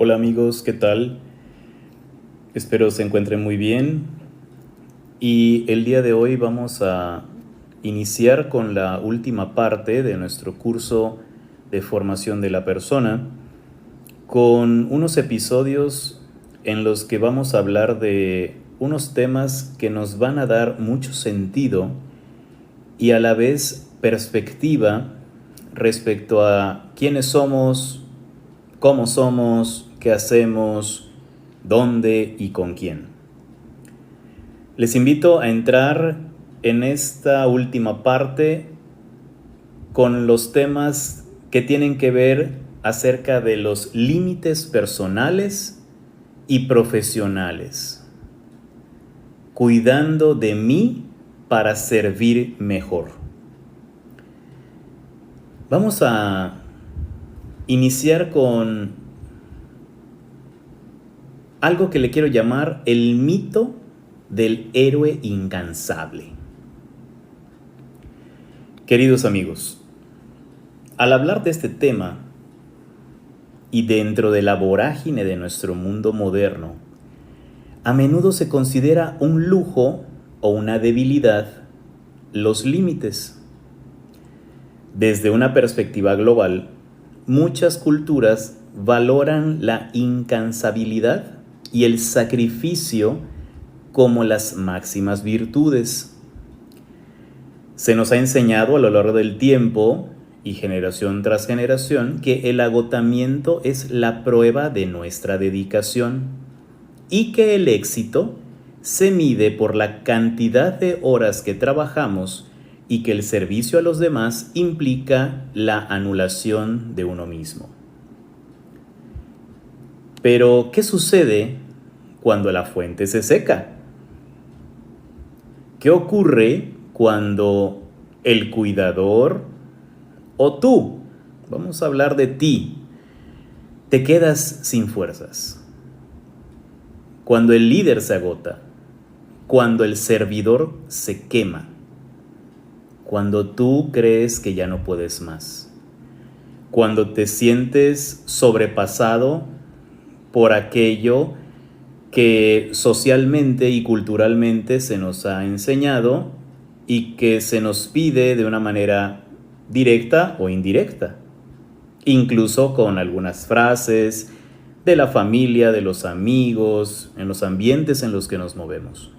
Hola amigos, ¿qué tal? Espero se encuentren muy bien. Y el día de hoy vamos a iniciar con la última parte de nuestro curso de formación de la persona, con unos episodios en los que vamos a hablar de unos temas que nos van a dar mucho sentido y a la vez perspectiva respecto a quiénes somos, qué hacemos, dónde y con quién. Les invito a entrar en esta última parte con los temas que tienen que ver acerca de los límites personales y profesionales, cuidando de mí para servir mejor. Vamos a iniciar con algo que le quiero llamar el mito del héroe incansable. Queridos amigos, al hablar de este tema y dentro de la vorágine de nuestro mundo moderno, a menudo se considera un lujo o una debilidad los límites. Desde una perspectiva global, muchas culturas valoran la incansabilidad y el sacrificio como las máximas virtudes. Se nos ha enseñado a lo largo del tiempo y generación tras generación que el agotamiento es la prueba de nuestra dedicación y que el éxito se mide por la cantidad de horas que trabajamos y que el servicio a los demás implica la anulación de uno mismo. Pero, ¿qué sucede cuando la fuente se seca? ¿Qué ocurre cuando el cuidador o tú, vamos a hablar de ti, te quedas sin fuerzas? Cuando el líder se agota, cuando el servidor se quema, cuando tú crees que ya no puedes más, cuando te sientes sobrepasado por aquello que socialmente y culturalmente se nos ha enseñado y que se nos pide de una manera directa o indirecta, incluso con algunas frases de la familia, de los amigos, en los ambientes en los que nos movemos.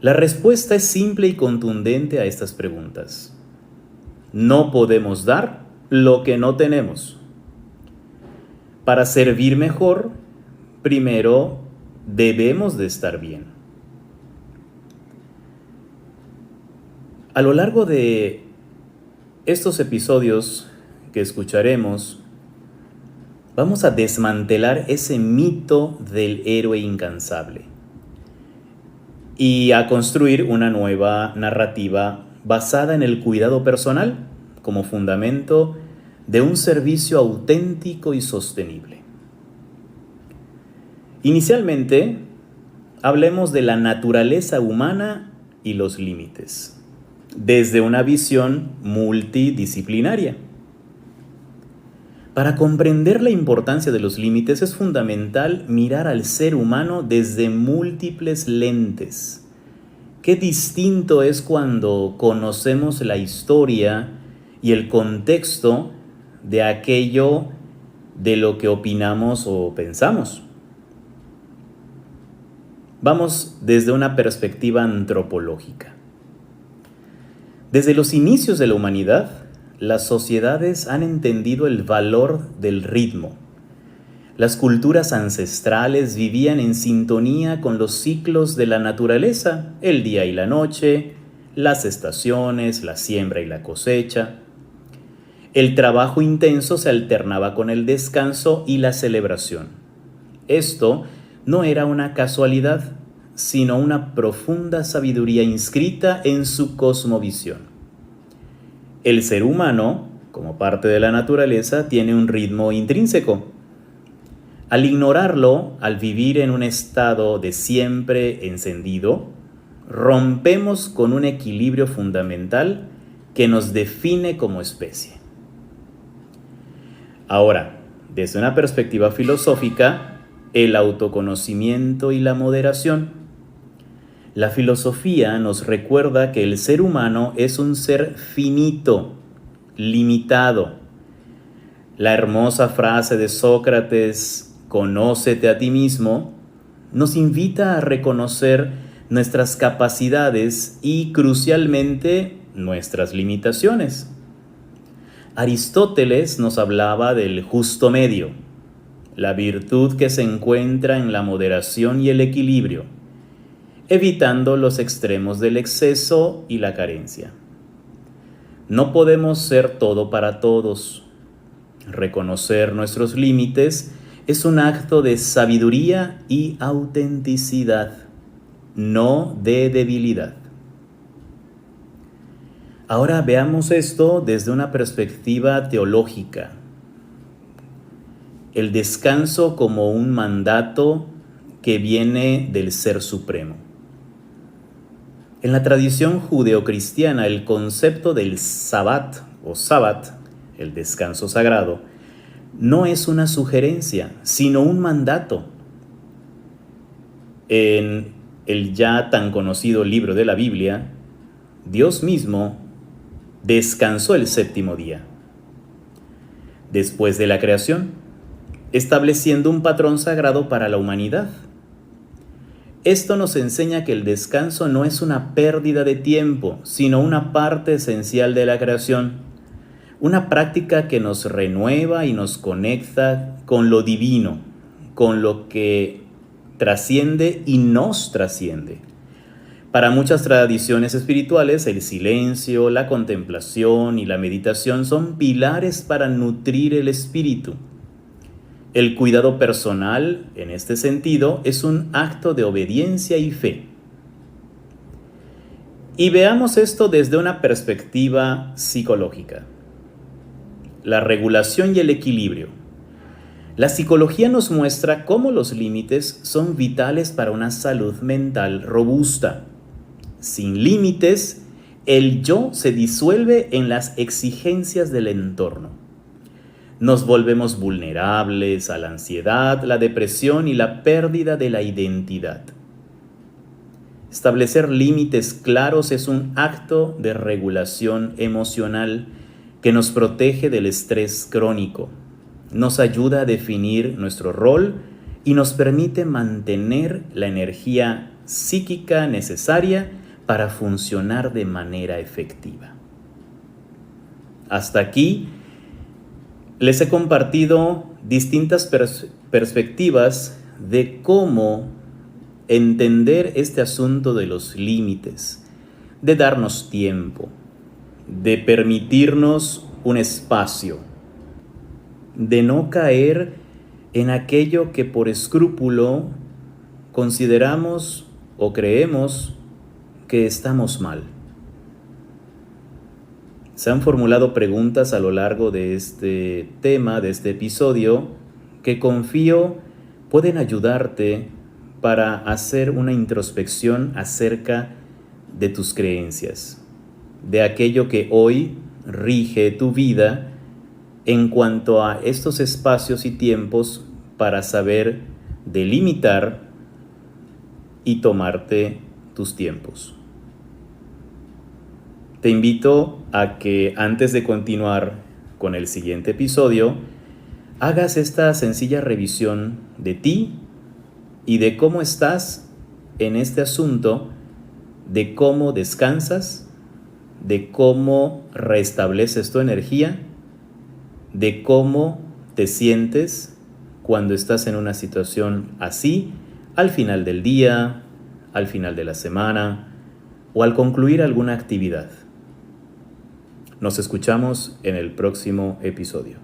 La respuesta es simple y contundente a estas preguntas. No podemos dar lo que no tenemos. Para servir mejor, primero debemos de estar bien. A lo largo de estos episodios que escucharemos, vamos a desmantelar ese mito del héroe incansable y a construir una nueva narrativa basada en el cuidado personal como fundamento de un servicio auténtico y sostenible. Inicialmente, hablemos de la naturaleza humana y los límites, desde una visión multidisciplinaria. Para comprender la importancia de los límites es fundamental mirar al ser humano desde múltiples lentes. Qué distinto es cuando conocemos la historia y el contexto de aquello de lo que opinamos o pensamos. Vamos desde una perspectiva antropológica. Desde los inicios de la humanidad, las sociedades han entendido el valor del ritmo. Las culturas ancestrales vivían en sintonía con los ciclos de la naturaleza, el día y la noche, las estaciones, la siembra y la cosecha. El trabajo intenso se alternaba con el descanso y la celebración. Esto no era una casualidad, sino una profunda sabiduría inscrita en su cosmovisión. El ser humano, como parte de la naturaleza, tiene un ritmo intrínseco. Al ignorarlo, al vivir en un estado de siempre encendido, rompemos con un equilibrio fundamental que nos define como especie. Ahora, Desde una perspectiva filosófica, el autoconocimiento y la moderación. La filosofía nos recuerda que el ser humano es un ser finito, limitado. La hermosa frase de Sócrates, "Conócete a ti mismo", nos invita a reconocer nuestras capacidades y, crucialmente, nuestras limitaciones. Aristóteles nos hablaba del justo medio, la virtud que se encuentra en la moderación y el equilibrio, evitando los extremos del exceso y la carencia. No podemos ser todo para todos. Reconocer nuestros límites es un acto de sabiduría y autenticidad, no de debilidad. Ahora veamos esto desde una perspectiva teológica. El descanso como un mandato que viene del Ser Supremo. En la tradición judeocristiana, el concepto del Sabbat o Sabbat, el descanso sagrado, no es una sugerencia, sino un mandato. En el ya tan conocido libro de la Biblia, Dios mismo descansó el séptimo día, después de la creación, estableciendo un patrón sagrado para la humanidad. Esto nos enseña que el descanso no es una pérdida de tiempo, sino una parte esencial de la creación, una práctica que nos renueva y nos conecta con lo divino, con lo que trasciende y nos trasciende. Para muchas tradiciones espirituales, el silencio, la contemplación y la meditación son pilares para nutrir el espíritu. El cuidado personal, en este sentido, es un acto de obediencia y fe. Y veamos esto desde una perspectiva psicológica. La regulación y el equilibrio. La psicología nos muestra cómo los límites son vitales para una salud mental robusta. Sin límites, el yo se disuelve en las exigencias del entorno. Nos volvemos vulnerables a la ansiedad, la depresión y la pérdida de la identidad. Establecer límites claros es un acto de regulación emocional que nos protege del estrés crónico, nos ayuda a definir nuestro rol y nos permite mantener la energía psíquica necesaria para funcionar de manera efectiva. Hasta aquí les he compartido distintas perspectivas de cómo entender este asunto de los límites, de darnos tiempo, de permitirnos un espacio, de no caer en aquello que por escrúpulo consideramos o creemos que estamos mal. Se han formulado preguntas a lo largo de este tema, de este episodio, que confío pueden ayudarte para hacer una introspección acerca de tus creencias, de aquello que hoy rige tu vida en cuanto a estos espacios y tiempos para saber delimitar y tomarte tus tiempos. Te invito a que antes de continuar con el siguiente episodio, hagas esta sencilla revisión de ti y de cómo estás en este asunto, de cómo descansas, de cómo restableces tu energía, de cómo te sientes cuando estás en una situación así, al final del día, al final de la semana o al concluir alguna actividad. Nos escuchamos en el próximo episodio.